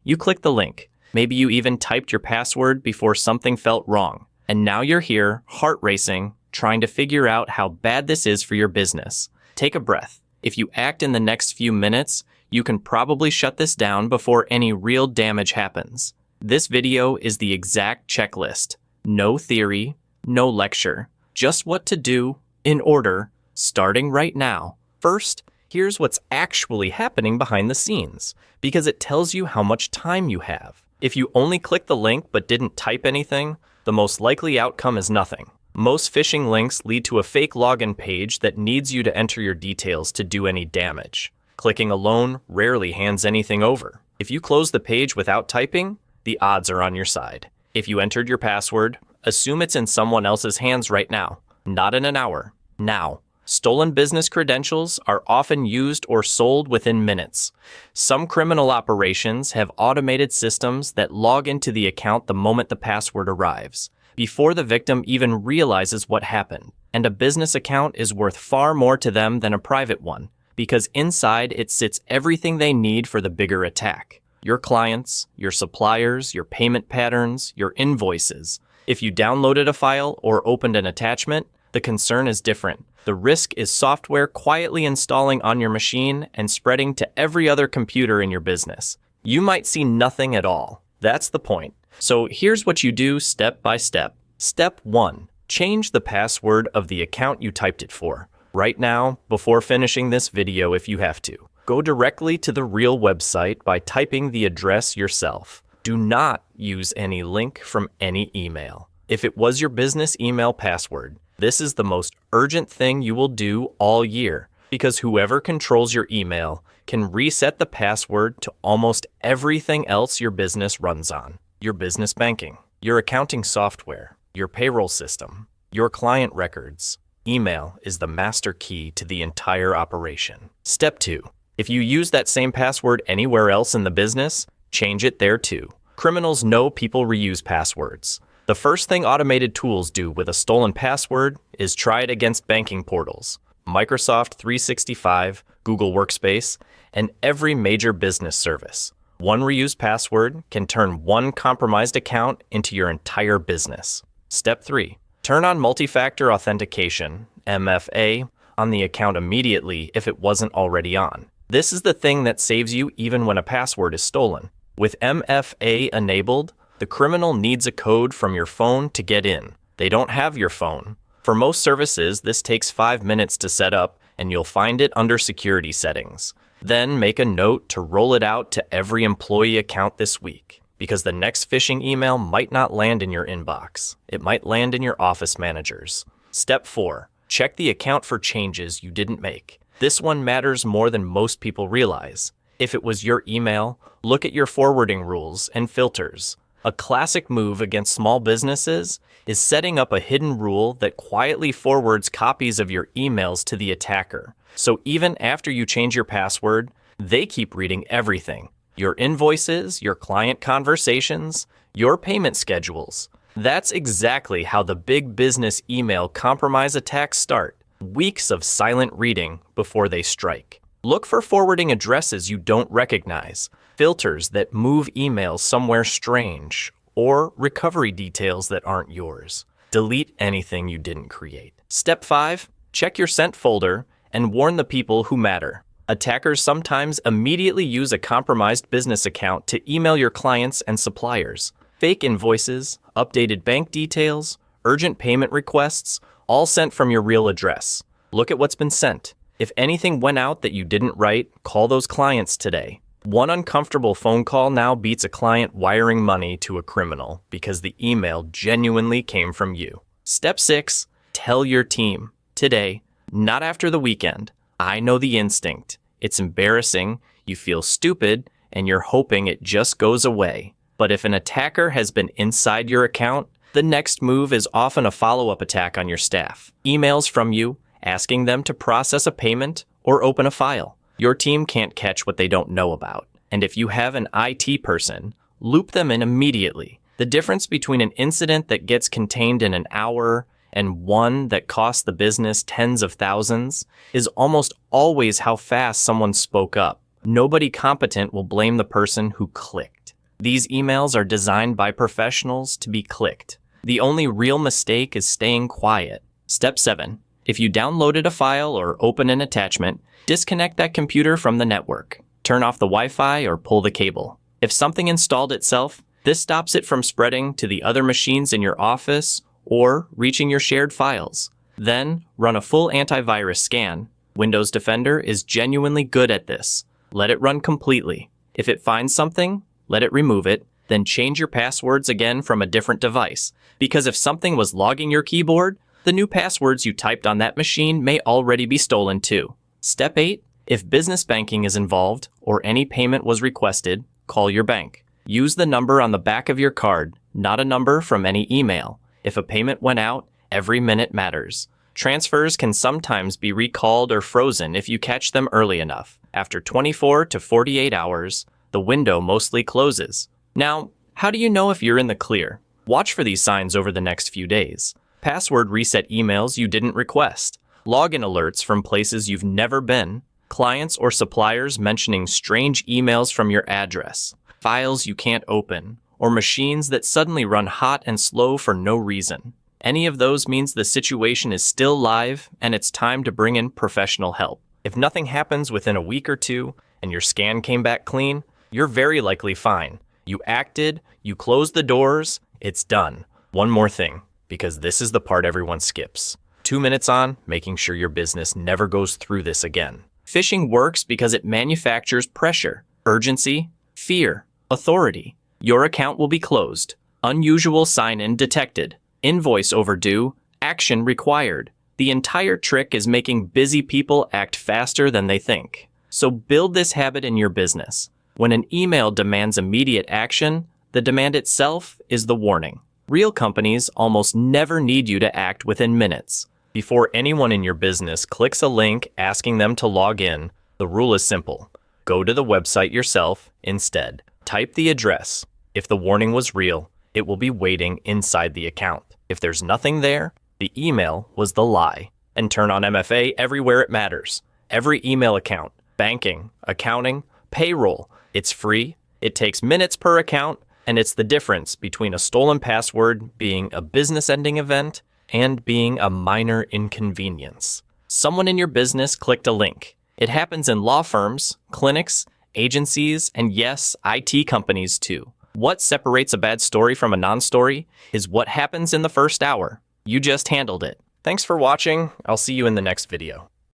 You click the link. Maybe you even typed your password before something felt wrong. And now you're here, heart racing, trying to figure out how bad this is for your business. Take a breath. If you act in the next few minutes, you can probably shut this down before any real damage happens. This video is the exact checklist. No theory, no lecture. Just what to do, in order, starting right now. First, here's what's actually happening behind the scenes, because it tells you how much time you have. If you only click the link but didn't type anything, the most likely outcome is nothing. Most phishing links lead to a fake login page that needs you to enter your details to do any damage. Clicking alone rarely hands anything over. If you close the page without typing, the odds are on your side. If you entered your password, assume it's in someone else's hands right now, not in an hour, now. Stolen business credentials are often used or sold within minutes. Some criminal operations have automated systems that log into the account the moment the password arrives, before the victim even realizes what happened. And a business account is worth far more to them than a private one, because inside it sits everything they need for the bigger attack. Your clients, your suppliers, your payment patterns, your invoices. If you downloaded a file or opened an attachment, the concern is different. The risk is software quietly installing on your machine and spreading to every other computer in your business. You might see nothing at all. That's the point. So here's what you do step by step. Step 1. Change the password of the account you typed it for. Right now, before finishing this video if you have to. Go directly to the real website by typing the address yourself. Do not use any link from any email. If it was your business email password, this is the most urgent thing you will do all year, because whoever controls your email can reset the password to almost everything else your business runs on. Your business banking, your accounting software, your payroll system, your client records. Email is the master key to the entire operation. Step 2. If you use that same password anywhere else in the business, change it there too. Criminals know people reuse passwords. The first thing automated tools do with a stolen password is try it against banking portals, Microsoft 365, Google Workspace, and every major business service. One reused password can turn one compromised account into your entire business. Step 3. Turn on multi-factor authentication, MFA, on the account immediately if it wasn't already on. This is the thing that saves you even when a password is stolen. With MFA enabled, the criminal needs a code from your phone to get in. They don't have your phone. For most services, this takes 5 minutes to set up, and you'll find it under security settings. Then make a note to roll it out to every employee account this week, because the next phishing email might not land in your inbox. It might land in your office managers. Step 4. Check the account for changes you didn't make. This one matters more than most people realize. If it was your email, look at your forwarding rules and filters. A classic move against small businesses is setting up a hidden rule that quietly forwards copies of your emails to the attacker. So even after you change your password, they keep reading everything. Your invoices, your client conversations, your payment schedules. That's exactly how the big business email compromise attacks start. Weeks of silent reading before they strike. Look for forwarding addresses you don't recognize, filters that move emails somewhere strange, or recovery details that aren't yours. Delete anything you didn't create. Step 5. Check your sent folder and warn the people who matter. Attackers sometimes immediately use a compromised business account to email your clients and suppliers. Fake invoices, updated bank details, urgent payment requests, all sent from your real address. Look at what's been sent. If anything went out that you didn't write, call those clients today. One uncomfortable phone call now beats a client wiring money to a criminal because the email genuinely came from you. Step 6. Tell your team. Today, not after the weekend. I know the instinct. It's embarrassing, you feel stupid, and you're hoping it just goes away. But if an attacker has been inside your account, the next move is often a follow-up attack on your staff. Emails from you, asking them to process a payment or open a file. Your team can't catch what they don't know about. And if you have an IT person, loop them in immediately. The difference between an incident that gets contained in an hour and one that costs the business tens of thousands is almost always how fast someone spoke up. Nobody competent will blame the person who clicked. These emails are designed by professionals to be clicked. The only real mistake is staying quiet. Step 7. If you downloaded a file or open an attachment, disconnect that computer from the network. Turn off the Wi-Fi or pull the cable. If something installed itself, this stops it from spreading to the other machines in your office or reaching your shared files. Then, run a full antivirus scan. Windows Defender is genuinely good at this. Let it run completely. If it finds something, let it remove it, then change your passwords again from a different device. Because if something was logging your keyboard, the new passwords you typed on that machine may already be stolen too. Step 8. If business banking is involved or any payment was requested, call your bank. Use the number on the back of your card, not a number from any email. If a payment went out, every minute matters. Transfers can sometimes be recalled or frozen if you catch them early enough. After 24 to 48 hours, the window mostly closes. Now, how do you know if you're in the clear? Watch for these signs over the next few days. Password reset emails you didn't request. Login alerts from places you've never been. Clients or suppliers mentioning strange emails from your address. Files you can't open. Or machines that suddenly run hot and slow for no reason. Any of those means the situation is still live and it's time to bring in professional help. If nothing happens within a week or two and your scan came back clean, you're very likely fine. You acted, you closed the doors, it's done. One more thing, because this is the part everyone skips. 2 minutes on, making sure your business never goes through this again. Phishing works because it manufactures pressure, urgency, fear, authority. Your account will be closed. Unusual sign-in detected. Invoice overdue. Action required. The entire trick is making busy people act faster than they think. So build this habit in your business. When an email demands immediate action, the demand itself is the warning. Real companies almost never need you to act within minutes. Before anyone in your business clicks a link asking them to log in, the rule is simple. Go to the website yourself instead. Type the address. If the warning was real, it will be waiting inside the account. If there's nothing there, the email was the lie. And turn on MFA everywhere it matters. Every email account, banking, accounting, payroll. It's free, it takes minutes per account, and it's the difference between a stolen password being a business-ending event and being a minor inconvenience. Someone in your business clicked a link. It happens in law firms, clinics, agencies, and yes, IT companies too. What separates a bad story from a non-story is what happens in the first hour. You just handled it. Thanks for watching. I'll see you in the next video.